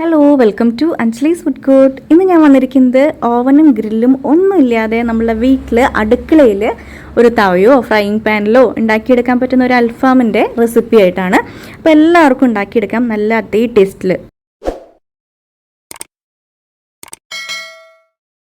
Hello welcome to Anjali's food court. ഇന്ന് ഞാൻ വന്നിരിക്കുന്നത് ഓവനും ഗ്രില്ലും ഒന്നുമില്ലാതെ നമ്മളെ വീട്ടിൽ അടുക്കളയിൽ ഒരു തവയോ ഫ്രൈയിങ് പാനിലോ ഉണ്ടാക്കിയെടുക്കാൻ പറ്റുന്ന ഒരു അൽഫാമിൻ്റെ റെസിപ്പി ആയിട്ടാണ്. അപ്പോൾ എല്ലാവർക്കും ഉണ്ടാക്കിയെടുക്കാം നല്ല അതേ ടേസ്റ്റിൽ.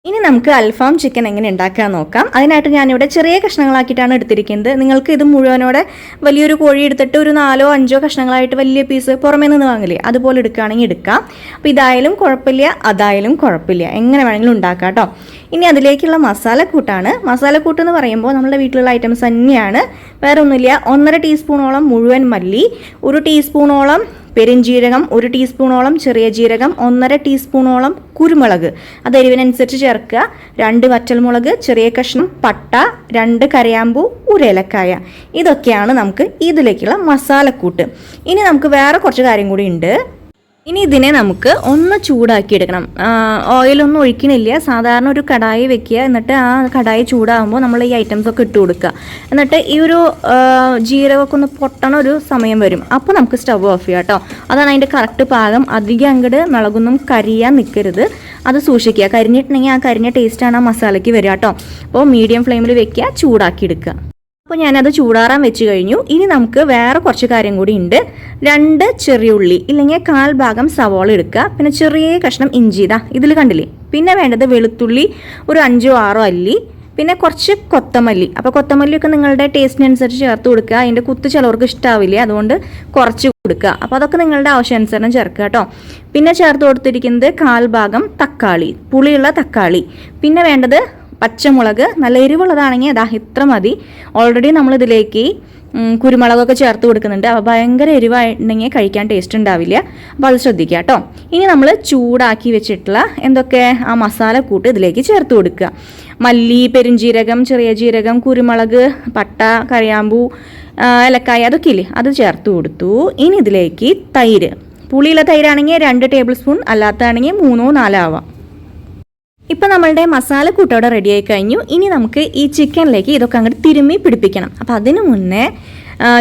ഇനി നമുക്ക് അൽഫാം ചിക്കൻ എങ്ങനെ ഉണ്ടാക്കാൻ നോക്കാം. അതിനായിട്ട് ഞാനിവിടെ ചെറിയ കഷ്ണങ്ങളാക്കിയിട്ടാണ് എടുത്തിരിക്കുന്നത്. നിങ്ങൾക്ക് ഇത് മുഴുവനോടെ വലിയൊരു കോഴി എടുത്തിട്ട് ഒരു 4-5 കഷ്ണങ്ങളായിട്ട് വലിയ പീസ് പുറമേ നിന്ന് വാങ്ങില്ലേ, അതുപോലെ എടുക്കുകയാണെങ്കിൽ എടുക്കാം. അപ്പോൾ ഇതായാലും കുഴപ്പമില്ല, അതായാലും കുഴപ്പമില്ല, എങ്ങനെ വേണമെങ്കിലും ഉണ്ടാക്കാം കേട്ടോ. ഇനി അതിലേക്കുള്ള മസാലക്കൂട്ടാണ്. മസാലക്കൂട്ട് എന്ന് പറയുമ്പോൾ നമ്മുടെ വീട്ടിലുള്ള ഐറ്റംസ് തന്നെയാണ്, വേറെ ഒന്നുമില്ല. 1.5 ടീസ്പൂണോളം മുഴുവൻ മല്ലി, 1 ടീസ്പൂണോളം പെരിഞ്ജീരകം, 1 ടീസ്പൂണോളം ചെറിയ ജീരകം, 1.5 ടീസ്പൂണോളം കുരുമുളക്, അത് എരിവിനനുസരിച്ച് ചേർക്കുക, 2 വറ്റൽമുളക്, ചെറിയ കഷ്ണം പട്ട, 2 കരയാമ്പൂ, 1 ഏലക്കായ. ഇതൊക്കെയാണ് നമുക്ക് ഇതിലേക്കുള്ള മസാലക്കൂട്ട്. ഇനി നമുക്ക് വേറെ കുറച്ച് കാര്യം കൂടി ഉണ്ട്. ഇനി ഇതിനെ നമുക്ക് ഒന്ന് ചൂടാക്കി എടുക്കണം. ഓയിലൊന്നും ഒഴിക്കണില്ല, സാധാരണ ഒരു കടായി വെക്കുക. എന്നിട്ട് ആ കടായി ചൂടാകുമ്പോൾ നമ്മൾ ഈ ഐറ്റംസ് ഒക്കെ ഇട്ട് കൊടുക്കുക. എന്നിട്ട് ഈ ഒരു ജീരകമൊക്കെ ഒന്ന് പൊട്ടണ ഒരു സമയം വരും, അപ്പോൾ നമുക്ക് സ്റ്റവ് ഓഫ് ചെയ്യാം കേട്ടോ. അതാണ് അതിൻ്റെ കറക്റ്റ് പാകം. അധികം അങ്ങോട്ട് മുളകൊന്നും കരിയാൻ നിൽക്കരുത്, അത് സൂക്ഷിക്കുക. കരിഞ്ഞിട്ടുണ്ടെങ്കിൽ ആ കരിഞ്ഞ ടേസ്റ്റാണ് ആ മസാലയ്ക്ക് വരിക കേട്ടോ. അപ്പോൾ മീഡിയം ഫ്ലെയിമിൽ വെക്കുക, ചൂടാക്കി എടുക്കുക. അപ്പോൾ ഞാനത് ചൂടാറാൻ വെച്ച് കഴിഞ്ഞു. ഇനി നമുക്ക് വേറെ കുറച്ച് കാര്യം കൂടി ഉണ്ട്. 2 ചെറിയ ഉള്ളി, ഇല്ലെങ്കിൽ 1/4 ഭാഗം സവോള എടുക്കുക. പിന്നെ ചെറിയ കഷ്ണം ഇഞ്ചി, ഇതാ ഇതിൽ കണ്ടില്ലേ. പിന്നെ വേണ്ടത് വെളുത്തുള്ളി ഒരു 5-6 അല്ലി, പിന്നെ കുറച്ച് കൊത്തമല്ലി. അപ്പോൾ കൊത്തമല്ലിയൊക്കെ നിങ്ങളുടെ ടേസ്റ്റിനനുസരിച്ച് ചേർത്ത് കൊടുക്കുക. അതിൻ്റെ കുത്ത് ചിലവർക്ക് ഇഷ്ടാവില്ല, അതുകൊണ്ട് കുറച്ച് കൊടുക്കുക. അപ്പോൾ അതൊക്കെ നിങ്ങളുടെ ആവശ്യാനുസരണം ചേർക്കുക കേട്ടോ. പിന്നെ ചേർത്ത് കൊടുത്തിരിക്കുന്നത് 1/4 ഭാഗം തക്കാളി, പുളിയുള്ള തക്കാളി. പിന്നെ വേണ്ടത് പച്ചമുളക്, നല്ല എരിവുള്ളതാണെങ്കിൽ അതാ ഇത്ര മതി. ഓൾറെഡി നമ്മളിതിലേക്ക് കുരുമുളകൊക്കെ ചേർത്ത് കൊടുക്കുന്നുണ്ട്. അപ്പോൾ ഭയങ്കര എരിവായിട്ടുണ്ടെങ്കിൽ കഴിക്കാൻ ടേസ്റ്റ് ഉണ്ടാവില്ല, അപ്പോൾ അത് ശ്രദ്ധിക്കുക കേട്ടോ. ഇനി നമ്മൾ ചൂടാക്കി വെച്ചിട്ടുള്ള എന്തൊക്കെ ആ മസാല കൂട്ട് ഇതിലേക്ക് ചേർത്ത് കൊടുക്കുക. മല്ലി, പെരുംജീരകം, ചെറിയ ജീരകം, കുരുമുളക്, പട്ട, കരയാമ്പൂ, ഏലക്കായ, അതൊക്കെ ഇല്ലേ, അത് ചേർത്ത് കൊടുത്തു. ഇനി ഇതിലേക്ക് തൈര്, പുളിയുള്ള തൈരാണെങ്കിൽ 2 ടേബിൾ സ്പൂൺ, അല്ലാത്തതാണെങ്കിൽ 3-4 ആവാം. ഇപ്പം നമ്മളുടെ മസാലക്കൂട്ടോടെ റെഡി ആയി കഴിഞ്ഞു. ഇനി നമുക്ക് ഈ ചിക്കനിലേക്ക് ഇതൊക്കെ അങ്ങോട്ട് തിരുമ്മി പിടിപ്പിക്കണം. അപ്പം അതിനു മുന്നേ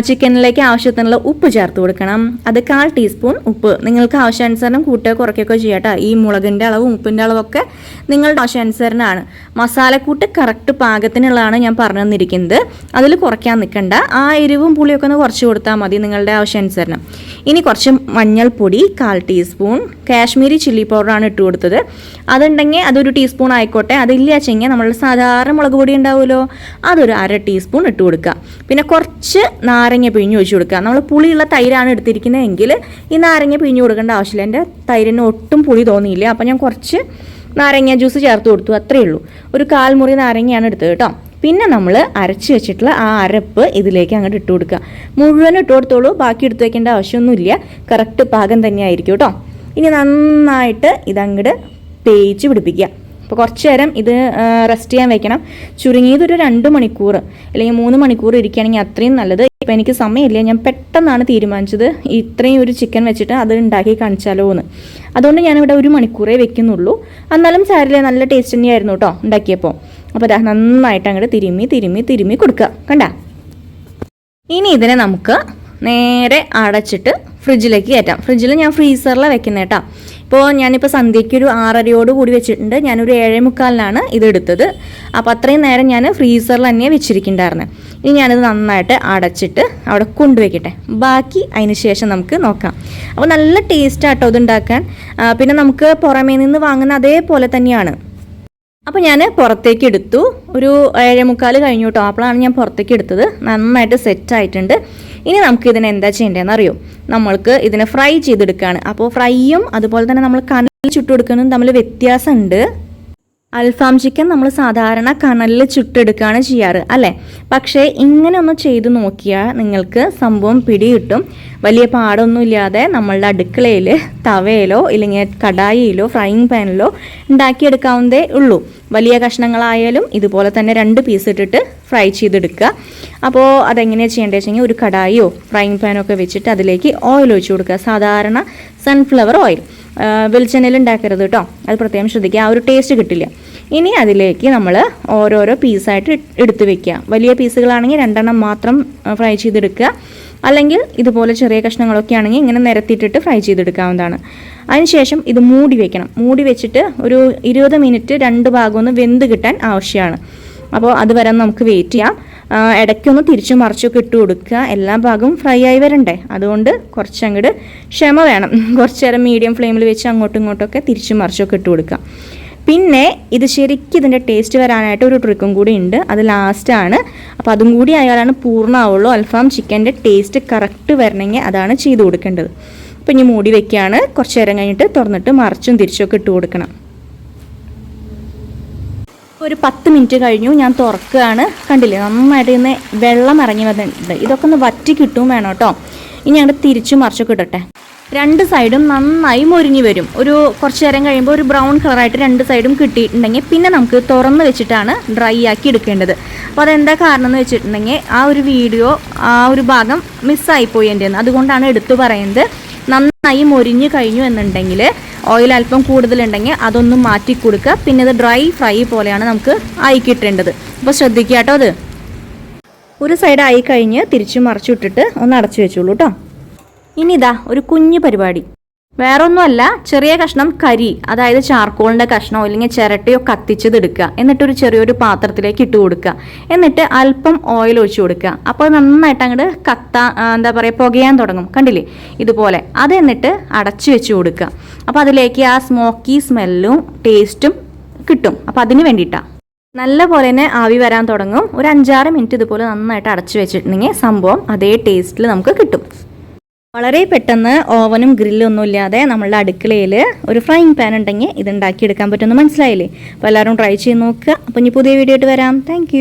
ചിക്കനിലേക്ക് ആവശ്യത്തിനുള്ള ഉപ്പ് ചേർത്ത് കൊടുക്കണം. അത് 1/4 ടീസ്പൂൺ ഉപ്പ്. നിങ്ങൾക്ക് ആവശ്യാനുസരണം കൂട്ടുക കുറയ്ക്കുകയൊക്കെ ചെയ്യാം കേട്ടോ. ഈ മുളകിൻ്റെ അളവും ഉപ്പിൻ്റെ അളവൊക്കെ നിങ്ങളുടെ ആവശ്യാനുസരണമാണ്. മസാലക്കൂട്ട് കറക്റ്റ് പാകത്തിനുള്ളതാണ് ഞാൻ പറഞ്ഞു തന്നിരിക്കുന്നത്, അതിൽ കുറയ്ക്കാൻ നിൽക്കണ്ട. ആ എരിവും പുളിയൊക്കെ ഒന്ന് കുറച്ച് കൊടുത്താൽ മതി നിങ്ങളുടെ ആവശ്യാനുസരണം. ഇനി കുറച്ച് മഞ്ഞൾപ്പൊടി 1/4 ടീസ്പൂൺ, കാശ്മീരി ചില്ലി പൗഡറാണ് ഇട്ട് കൊടുത്തത്. അതുണ്ടെങ്കിൽ അതൊരു ടീസ്പൂൺ ആയിക്കോട്ടെ. അതില്ല വെച്ചെങ്കിൽ നമ്മൾ സാധാരണ മുളക് പൊടി ഉണ്ടാവുമല്ലോ, അതൊരു 1/2 ടീസ്പൂൺ ഇട്ട് കൊടുക്കുക. പിന്നെ കുറച്ച് നാരങ്ങ പിഴിഞ്ഞ് ഒഴിച്ച് കൊടുക്കുക. നമ്മൾ പുളിയുള്ള തൈരാണ് എടുത്തിരിക്കുന്നതെങ്കിൽ ഈ നാരങ്ങ പിഴിഞ്ഞ് കൊടുക്കേണ്ട ആവശ്യമില്ല. എൻ്റെ തൈരിന് ഒട്ടും പുളി തോന്നിയില്ല, അപ്പോൾ ഞാൻ കുറച്ച് നാരങ്ങ ജ്യൂസ് ചേർത്ത് കൊടുത്തു, അത്രയേ ഉള്ളൂ. ഒരു 1/4 മുറി നാരങ്ങയാണ് എടുത്തത് കേട്ടോ. പിന്നെ നമ്മൾ അരച്ച് വെച്ചിട്ടുള്ള ആ അരപ്പ് ഇതിലേക്ക് അങ്ങോട്ട് ഇട്ട് കൊടുക്കുക. മുഴുവൻ ഇട്ട് കൊടുത്തോളൂ, ബാക്കി എടുത്ത് വയ്ക്കേണ്ട ആവശ്യമൊന്നുമില്ല. കറക്റ്റ് പാകം തന്നെയായിരിക്കും കേട്ടോ. ഇനി നന്നായിട്ട് ഇതങ്ങോട്ട് തേച്ച് പിടിപ്പിക്കുക. അപ്പോൾ കുറച്ച് നേരം ഇത് റെസ്റ്റ് ചെയ്യാൻ വെക്കണം. ചുരുങ്ങിയതൊരു 2 മണിക്കൂർ അല്ലെങ്കിൽ 3 മണിക്കൂർ ഇരിക്കുകയാണെങ്കിൽ അത്രയും നല്ലത്. ഇപ്പം എനിക്ക് സമയമില്ല, ഞാൻ പെട്ടെന്നാണ് തീരുമാനിച്ചത് ഇത്രയും ഒരു ചിക്കൻ വെച്ചിട്ട് അത് ഉണ്ടാക്കി കാണിച്ചാലോ എന്ന്. അതുകൊണ്ട് ഞാനിവിടെ 1 മണിക്കൂറേ വെക്കുന്നുള്ളൂ. എന്നാലും സാരില്ല, നല്ല ടേസ്റ്റ് തന്നെയായിരുന്നു കേട്ടോ ഉണ്ടാക്കിയപ്പോൾ. അപ്പോൾ അതാ നന്നായിട്ട് അങ്ങോട്ട് തിരുമ്മി കൊടുക്കുക, കണ്ട. ഇനി ഇതിനെ നമുക്ക് നേരെ അടച്ചിട്ട് ഫ്രിഡ്ജിലേക്ക് കയറ്റാം. ഫ്രിഡ്ജിൽ ഞാൻ ഫ്രീസറിലാണ് വെക്കുന്നത് കേട്ടോ. ഇപ്പോൾ ഞാനിപ്പോൾ സന്ധ്യയ്ക്ക് ഒരു 6:30 കൂടി വെച്ചിട്ടുണ്ട്. ഞാനൊരു 7:45 ഇതെടുത്തത്. അപ്പോൾ അത്രയും നേരം ഞാൻ ഫ്രീസറിൽ തന്നെ വെച്ചിരിക്കുന്നുണ്ടായിരുന്നു. ഇനി ഞാനിത് നന്നായിട്ട് അടച്ചിട്ട് അവിടെ കൊണ്ടുവയ്ക്കട്ടെ. ബാക്കി അതിന് ശേഷം നമുക്ക് നോക്കാം. അപ്പോൾ നല്ല ടേസ്റ്റാട്ടോ ഇതുണ്ടാക്കാൻ. പിന്നെ നമുക്ക് പുറമേ നിന്ന് വാങ്ങുന്ന അതേപോലെ തന്നെയാണ്. അപ്പോൾ ഞാൻ പുറത്തേക്ക് എടുത്തു. ഒരു 7:45 കഴിഞ്ഞു കേട്ടോ. അപ്പോഴാണ് ഞാൻ പുറത്തേക്ക് എടുത്തത്. നന്നായിട്ട് സെറ്റായിട്ടുണ്ട്. ഇനി നമുക്ക് ഇതിനെ എന്താ ചെയ്യേണ്ടതെന്ന് അറിയോ? നമ്മൾക്ക് ഇതിനെ ഫ്രൈ ചെയ്തെടുക്കുകയാണ്. അപ്പോൾ ഫ്രൈയും അതുപോലെ തന്നെ നമ്മൾ കനലിൽ ചുട്ടെടുക്കുന്നതും തമ്മിൽ വ്യത്യാസമുണ്ട്. അൽഫാം ചിക്കൻ നമ്മൾ സാധാരണ കനലിൽ ചുട്ടെടുക്കുകയാണ് ചെയ്യാറ് അല്ലേ? പക്ഷേ ഇങ്ങനെ ഒന്ന് ചെയ്ത് നോക്കിയാൽ നിങ്ങൾക്ക് സംഭവം പിടികിട്ടും. വലിയ പാടൊന്നുമില്ലാതെ നമ്മളുടെ അടുക്കളയിൽ തവയിലോ ഇല്ലെങ്കിൽ കടായിയിലോ ഫ്രൈയിങ് പാനിലോ ഉണ്ടാക്കിയെടുക്കാവുന്നതേ ഉള്ളൂ. വലിയ കഷ്ണങ്ങളായാലും ഇതുപോലെ തന്നെ 2 പീസ് ഇട്ടിട്ട് ഫ്രൈ ചെയ്തെടുക്കുക. അപ്പോൾ അതെങ്ങനെയാണ് ചെയ്യേണ്ടത് വെച്ചെങ്കിൽ ഒരു കടായിയോ ഫ്രൈയിങ് പാനോ ഒക്കെ വെച്ചിട്ട് അതിലേക്ക് ഓയിൽ ഒഴിച്ച് കൊടുക്കുക. സാധാരണ സൺഫ്ലവർ ഓയിൽ. വെളിച്ചെണ്ണയിൽ ഉണ്ടാക്കരുത് കേട്ടോ, അത് പ്രത്യേകം ശ്രദ്ധിക്കുക, ആ ഒരു ടേസ്റ്റ് കിട്ടില്ല. ഇനി അതിലേക്ക് നമ്മൾ ഓരോരോ പീസായിട്ട് എടുത്ത് വെക്കുക. വലിയ പീസുകളാണെങ്കിൽ 2 എണ്ണം മാത്രം ഫ്രൈ ചെയ്തെടുക്കുക, അല്ലെങ്കിൽ ഇതുപോലെ ചെറിയ കഷ്ണങ്ങളൊക്കെ ആണെങ്കിൽ ഇങ്ങനെ നിരത്തിയിട്ടിട്ട് ഫ്രൈ ചെയ്തെടുക്കാവുന്നതാണ്. അതിനുശേഷം ഇത് മൂടി വെക്കണം. മൂടി വെച്ചിട്ട് ഒരു 20 മിനിറ്റ് 2 ഭാഗം ഒന്ന് വെന്ത് കിട്ടാൻ ആവശ്യമാണ്. അപ്പോൾ അതുവരെ നമുക്ക് വെയിറ്റ് ചെയ്യാം. ഇടയ്ക്കൊന്ന് തിരിച്ചും മറിച്ചൊക്കെ ഇട്ട് കൊടുക്കുക, എല്ലാ ഭാഗവും ഫ്രൈ ആയി വരണ്ടേ, അതുകൊണ്ട് കുറച്ചങ്ങോട്ട് ക്ഷമ വേണം. കുറച്ച് നേരം മീഡിയം ഫ്ലെയിമിൽ വെച്ച് അങ്ങോട്ടും ഇങ്ങോട്ടൊക്കെ തിരിച്ചും മറിച്ചൊക്കെ ഇട്ട് കൊടുക്കുക. പിന്നെ ഇത് ശരിക്കും ഇതിൻ്റെ ടേസ്റ്റ് വരാനായിട്ട് ഒരു ട്രിക്കും കൂടി ഉണ്ട്, അത് ലാസ്റ്റാണ്. അപ്പോൾ അതും കൂടി ആയാലാണ് പൂർണ്ണമാവുള്ളൂ. അൽഫാം ചിക്കൻ്റെ ടേസ്റ്റ് കറക്റ്റ് വരണമെങ്കിൽ അതാണ് ചെയ്ത് കൊടുക്കേണ്ടത്. അപ്പോൾ ഇനി മൂടി വെക്കുകയാണ്. കുറച്ച് നേരം കഴിഞ്ഞിട്ട് തുറന്നിട്ട് മറിച്ചും തിരിച്ചൊക്കെ ഇട്ട് കൊടുക്കണം. ഒരു 10 മിനിറ്റ് കഴിഞ്ഞു, ഞാൻ തുറക്കുകയാണ്. കണ്ടില്ലേ, നന്നായിട്ട് ഇന്ന് വെള്ളം ഇറങ്ങി വന്നിട്ടുണ്ട്. ഇതൊക്കെ ഒന്ന് വറ്റി കിട്ടും വേണം കേട്ടോ. ഇനി ഞങ്ങൾ തിരിച്ചും മറിച്ചൊക്കെ ഇടട്ടെ. 2 സൈഡും നന്നായി മൊരിഞ്ഞ് വരും. ഒരു കുറച്ച് നേരം കഴിയുമ്പോൾ ഒരു ബ്രൗൺ കളറായിട്ട് 2 സൈഡും കിട്ടിയിട്ടുണ്ടെങ്കിൽ പിന്നെ നമുക്ക് തുറന്ന് വെച്ചിട്ടാണ് ഡ്രൈ ആക്കി എടുക്കേണ്ടത്. അപ്പോൾ അതെന്താ കാരണം എന്ന് വെച്ചിട്ടുണ്ടെങ്കിൽ ആ ഒരു വീഡിയോ ആ ഒരു ഭാഗം മിസ്സായിപ്പോയി എൻ്റെ, അതുകൊണ്ടാണ് എടുത്തു പറയുന്നത്. നന്നായി മൊരിഞ്ഞ് കഴിഞ്ഞു എന്നുണ്ടെങ്കിൽ ഓയിൽ അല്പം കൂടുതലുണ്ടെങ്കിൽ അതൊന്നും മാറ്റി കൊടുക്കുക. പിന്നെ ഇത് ഡ്രൈ ഫ്രൈ പോലെയാണ് നമുക്ക് ആയി കിട്ടേണ്ടത്. അപ്പോൾ ശ്രദ്ധിക്കുക കേട്ടോ. അത് ഒരു സൈഡ് ആയി കഴിഞ്ഞ് തിരിച്ചു മറിച്ചു ഇട്ടിട്ട് ഒന്ന് അടച്ചു വെച്ചോളൂ കേട്ടോ. ഇനി ഇതാ ഒരു കുഞ്ഞു പരിപാടി, വേറൊന്നുമല്ല, ചെറിയ കഷ്ണം കരി, അതായത് ചാർക്കോളിൻ്റെ കഷ്ണമോ അല്ലെങ്കിൽ ചിരട്ടയോ കത്തിച്ചത് എടുക്കുക. എന്നിട്ടൊരു ചെറിയൊരു പാത്രത്തിലേക്ക് ഇട്ട് കൊടുക്കുക. എന്നിട്ട് അല്പം ഓയിൽ ഒഴിച്ചു കൊടുക്കുക. അപ്പോൾ നന്നായിട്ട് അങ്ങോട്ട് എന്താ പറയുക, പുകയാൻ തുടങ്ങും. കണ്ടില്ലേ ഇതുപോലെ. അത് എന്നിട്ട് അടച്ചു വെച്ച് കൊടുക്കുക. അപ്പോൾ അതിലേക്ക് ആ സ്മോക്കി സ്മെല്ലും ടേസ്റ്റും കിട്ടും. അപ്പോൾ അതിന് വേണ്ടിയിട്ടാണ്. നല്ല പോലെ തന്നെ ആവി വരാൻ തുടങ്ങും. ഒരു 5-6 മിനിറ്റ് ഇതുപോലെ നന്നായിട്ട് അടച്ചു വെച്ചിട്ടുണ്ടെങ്കിൽ സംഭവം അതേ ടേസ്റ്റിൽ നമുക്ക് കിട്ടും. വളരെ പെട്ടെന്ന് ഓവനും ഗ്രില്ലും ഒന്നും ഇല്ലാതെ നമ്മളുടെ അടുക്കളയിൽ ഒരു ഫ്രൈയിങ് പാൻ ഉണ്ടെങ്കിൽ ഇത് ഉണ്ടാക്കിയെടുക്കാൻ പറ്റുമെന്ന് മനസ്സിലായില്ലേ? അപ്പോൾ എല്ലാവരും ട്രൈ ചെയ്ത് നോക്കുക. അപ്പോൾ ഇനി പുതിയ വീഡിയോ ആയിട്ട് വരാം. താങ്ക്